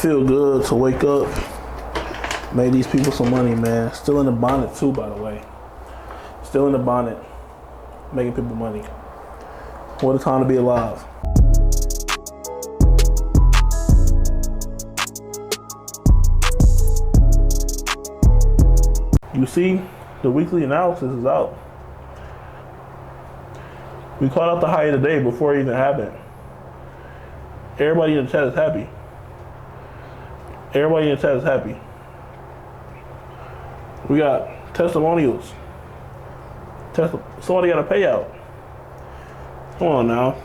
Feel good to wake up. Made these people some money, man. Still in the bonnet too, by the way. Still in the bonnet, making people money. What a time to be alive. You see, the weekly analysis is out. We called out the high of the day before it even happened. Everybody in the chat is happy. Everybody in the chat is happy. We got testimonials. Somebody got a payout. Come on now.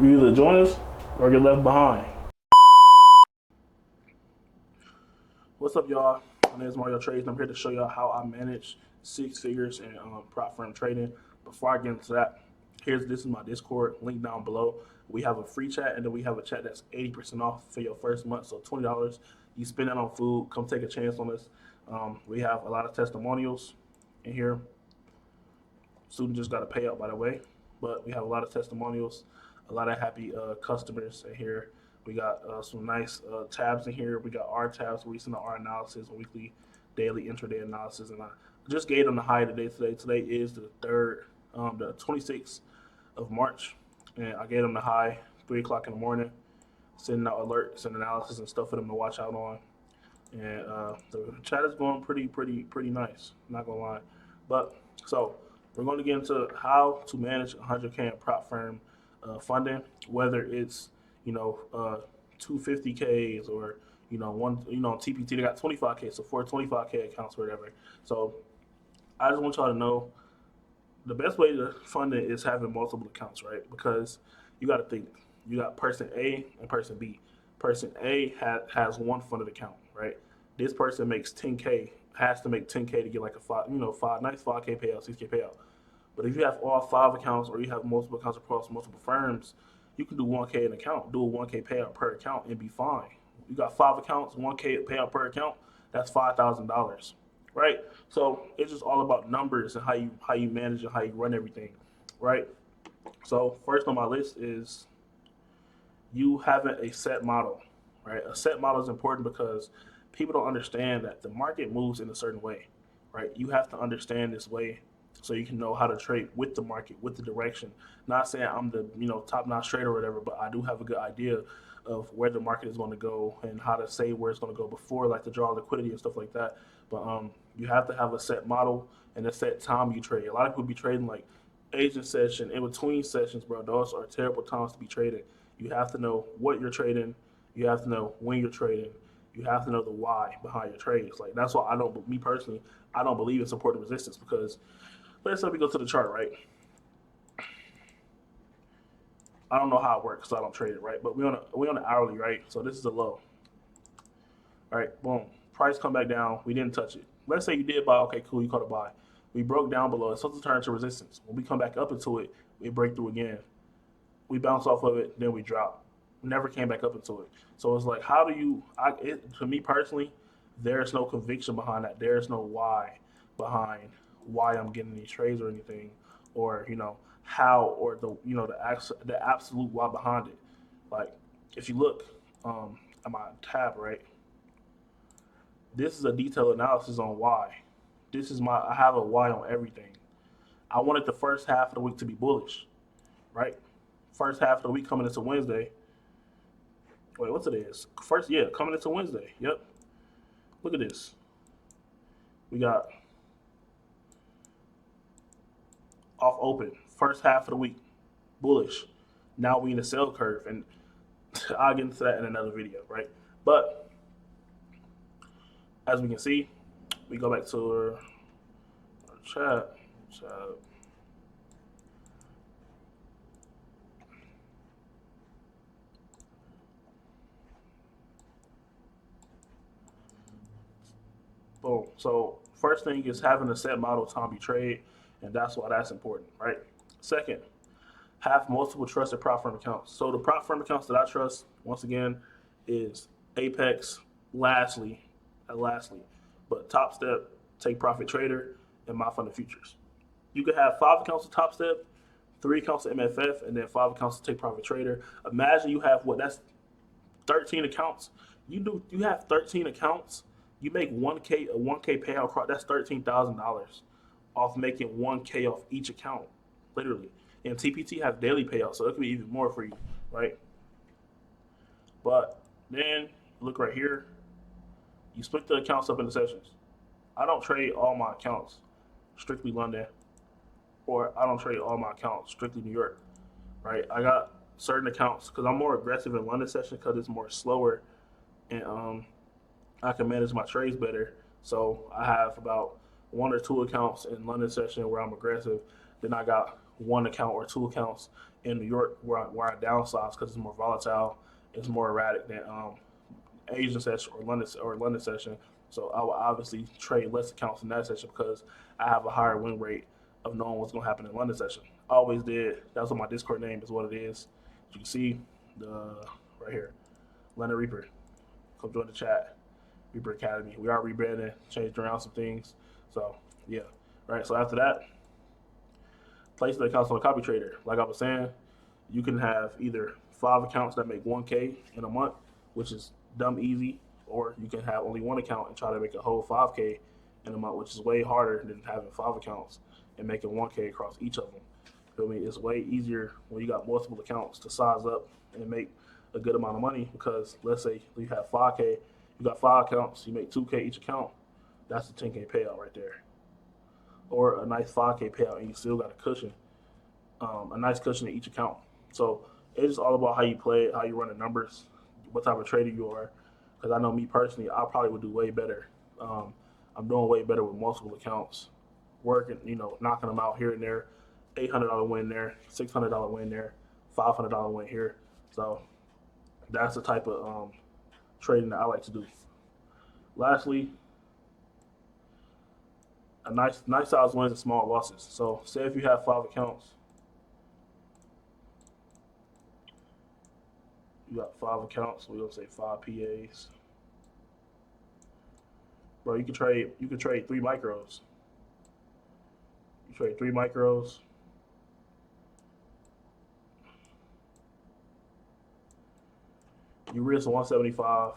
You either join us or get left behind. What's up, y'all? My name is Mario Trades, and I'm here to show y'all how I manage six figures in prop firm trading. Before I get into that, this is my Discord, link down below. We have a free chat, and then we have a chat that's 80% off for your first month. So $20, you spend that on food. Come take a chance on us. We have a lot of testimonials in here. Student just got a payout, by the way, but we have a lot of testimonials, a lot of happy customers in here. We got some nice tabs in here. We got our tabs where we send our analysis, weekly, daily, intraday analysis, and I just gave them the high of the day today. Today is the 26th of March, and I gave them the high 3 o'clock in the morning, sending out alerts and analysis and stuff for them to watch out on. And the chat is going pretty nice, not gonna lie. But so we're going to get into how to manage 100K in prop firm funding, whether it's 250Ks or TPT they got 25K, so 425K accounts or whatever. So I just want y'all to know the best way to fund it is having multiple accounts, right? Because you got to think, you got person A and person B. Person A has one funded account, right? This person makes 10K, has to make 10K to get like a nice 5K payout, 6K payout. But if you have all 5 accounts or you have multiple accounts across multiple firms, you can do 1K an account, do a 1K payout per account and be fine. You got 5 accounts, 1K payout per account, that's $5,000, right? So it's just all about numbers and how you manage and how you run everything, right? So first on my list is you having a set model, right? A set model is important because people don't understand that the market moves in a certain way, right? You have to understand this way so you can know how to trade with the market, with the direction. Not saying I'm the top-notch trader or whatever, but I do have a good idea of where the market is going to go and how to say where it's going to go before, like to draw liquidity and stuff like that. But you have to have a set model and a set time you trade. A lot of people be trading like Asian session, in between sessions, bro. Those are terrible times to be trading. You have to know what you're trading. You have to know when you're trading. You have to know the why behind your trades. Like that's why me personally, I don't believe in support and resistance because let's say we go to the chart, right? I don't know how it works because I don't trade it, right? But we on the hourly, right? So this is a low. All right, boom. Price come back down. We didn't touch it. Let's say you did buy. Okay, cool. You caught a buy. We broke down below. It's supposed to turn to resistance. When we come back up into it, we break through again. We bounce off of it, then we drop. We never came back up into it. So it's like, how do you? To me personally, there's no conviction behind that. There's no why behind why I'm getting these trades or anything, or how, or the absolute why behind it. Like if you look at my tab, right, this is a detailed analysis on why. I have a why on everything. I wanted the first half of the week to be bullish, right? First half of the week coming into Wednesday. Wait, what's it is? Coming into Wednesday. Yep. Look at this. We got off open, first half of the week, bullish. Now we in a sell curve, and I'll get into that in another video, right? But as we can see, we go back to our chat. Boom. So first thing is having a set model time you trade, and that's why that's important, right? Second, have multiple trusted prop firm accounts. So the prop firm accounts that I trust, once again, is Apex, Lastly, but Top Step, Take Profit Trader, and My Funded Futures. You could have 5 accounts of Top Step, 3 accounts of MFF, and then 5 accounts of Take Profit Trader. Imagine you have 13 accounts. You have 13 accounts. You make 1K a 1K payout. That's $13,000 off making 1K off each account, literally. And TPT has daily payouts, so it could be even more for you, right? But then look right here. You split the accounts up into sessions. I don't trade all my accounts strictly London, or I don't trade all my accounts strictly New York, right? I got certain accounts because I'm more aggressive in London session because it's more slower and I can manage my trades better. So I have about one or two accounts in London session where I'm aggressive. Then I got one account or two accounts in New York where I downsize because it's more volatile, it's more erratic than Asian session or London session. So I will obviously trade less accounts in that session because I have a higher win rate of knowing what's going to happen in London session. I always did. That's what my Discord name is. What it is. You can see the right here, London Reaper. Come join the chat. Reaper Academy. We are rebranding, changed around some things. So yeah, right. So after that, place the accounts on a copy trader. Like I was saying, you can have either 5 accounts that make 1K in a month, which is dumb easy, or you can have only one account and try to make a whole 5K in a month, which is way harder than having 5 accounts and making 1K across each of them. Feel me? It's way easier when you got multiple accounts to size up and make a good amount of money because let's say you have 5K, you got 5 accounts, you make 2K each account, that's a 10K payout right there. Or a nice 5K payout and you still got a cushion, a nice cushion in each account. So it's just all about how you play it, how you run the numbers, what type of trader you are. Because I know me personally, I probably would do way better. I'm doing way better with multiple accounts, working, knocking them out here and there. $800 win there, $600 win there, $500 win here. So that's the type of trading that I like to do. Lastly, a nice size wins and small losses. So say if you have 5 accounts, you got 5 accounts. We're gonna say 5 PAs. Bro, you can trade 3 micros. You trade 3 micros. You risk 175.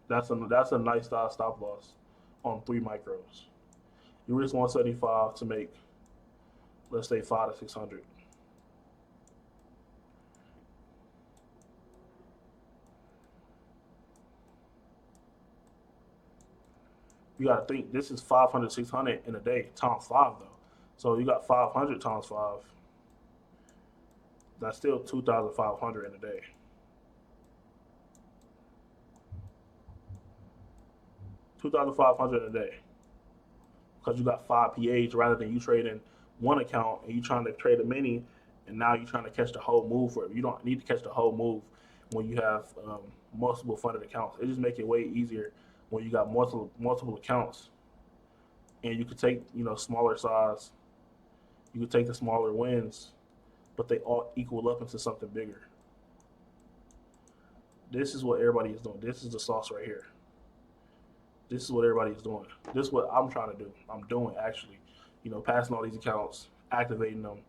That's a nice size stop loss on 3 micros. You risk 175 to make, let's say, 5 to 600. You got to think this is 500, 600 in a day times 5 though. So you got 500 times 5. That's still 2,500 in a day. 2,500 a day because you got 5 PAs rather than you trading one account and you trying to trade a mini and now you're trying to catch the whole move for it. You don't need to catch the whole move when you have multiple funded accounts. It just makes it way easier when you got multiple accounts and you could take smaller size. You could take the smaller wins, but they all equal up into something bigger. This is what everybody is doing. This is the sauce right here. This is what everybody is doing. This is what I'm trying to do. I'm doing actually, passing all these accounts, activating them,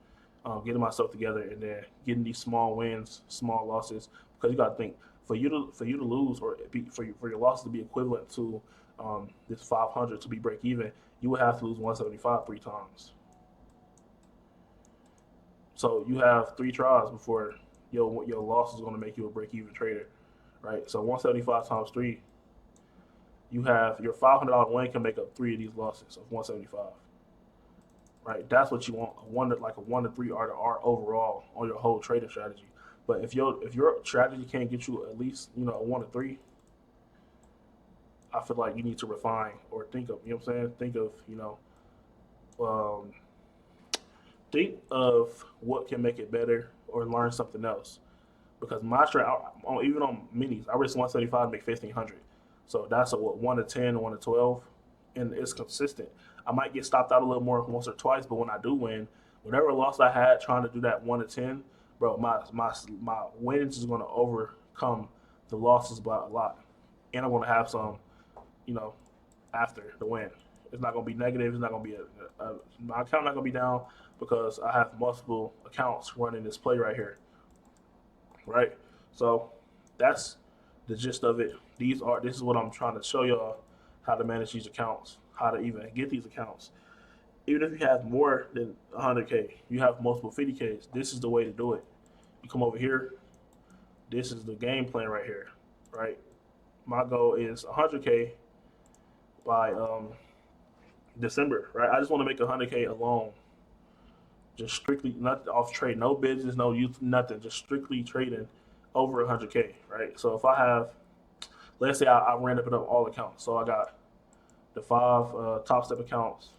getting myself together, and then getting these small wins, small losses. Because you got to think for you to lose or for your losses to be equivalent to this 500 to be break even, you would have to lose 175 3 times. So you have 3 tries before your loss is going to make you a break even trader, right? So 175 times 3. You have your $500 win can make up 3 of these losses of 175, right? That's what you want, a 1 to 3 R overall on your whole trading strategy. But if your strategy can't get you at least a 1 to 3, I feel like you need to refine or think of what I'm saying. Um, think of what can make it better or learn something else. Because my strat, even on minis, I risk 175 to make 1,500. So that's a 1 to 10, 1 to 12, and it's consistent. I might get stopped out a little more once or twice, but when I do win, whatever loss I had trying to do that 1 to 10, bro, my wins is going to overcome the losses by a lot, and I'm going to have some, after the win. It's not going to be negative. It's not going to be my account not going to be down because I have multiple accounts running this play right here, right? So that's the gist of it. This is what I'm trying to show y'all, how to manage these accounts, how to even get these accounts. Even if you have more than 100K, you have multiple 50Ks. This is the way to do it. You come over here. This is the game plan right here, right? My goal is 100K by December, right? I just want to make 100K alone, just strictly not off trade, no business, no youth, nothing, just strictly trading over 100K, right? So if I have, let's say I ran up all accounts, so I got the five top step accounts,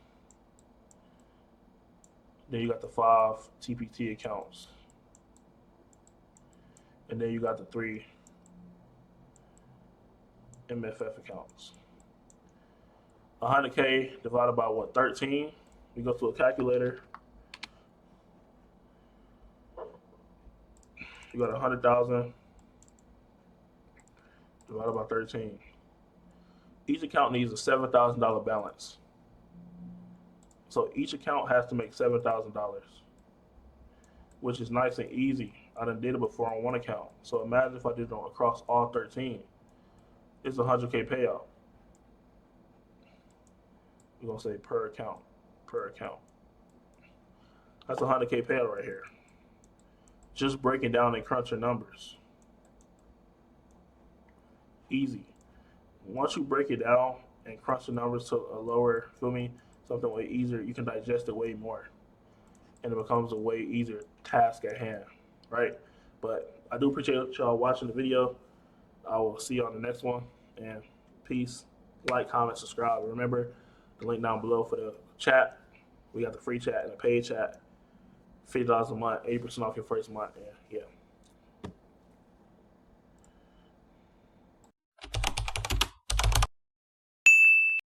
then you got the five TPT accounts, and then you got the three MFF accounts. 100K divided by what? 13. We go to a calculator. You got 100,000 divided by 13. Each account needs a $7,000 balance. So each account has to make $7,000, which is nice and easy. I done did it before on one account. So imagine if I did it across all 13. It's a 100K payout. We're gonna say per account, per account. That's a 100K payout right here. Just breaking down and crunching numbers. Easy. Once you break it down and crunch the numbers to a lower, feel me, something way easier, you can digest it way more. And it becomes a way easier task at hand, right? But I do appreciate y'all watching the video. I will see you on the next one. And peace. Like, comment, subscribe. Remember the link down below for the chat. We got the free chat and the paid chat. $50 a month, 80% off your first month. And yeah.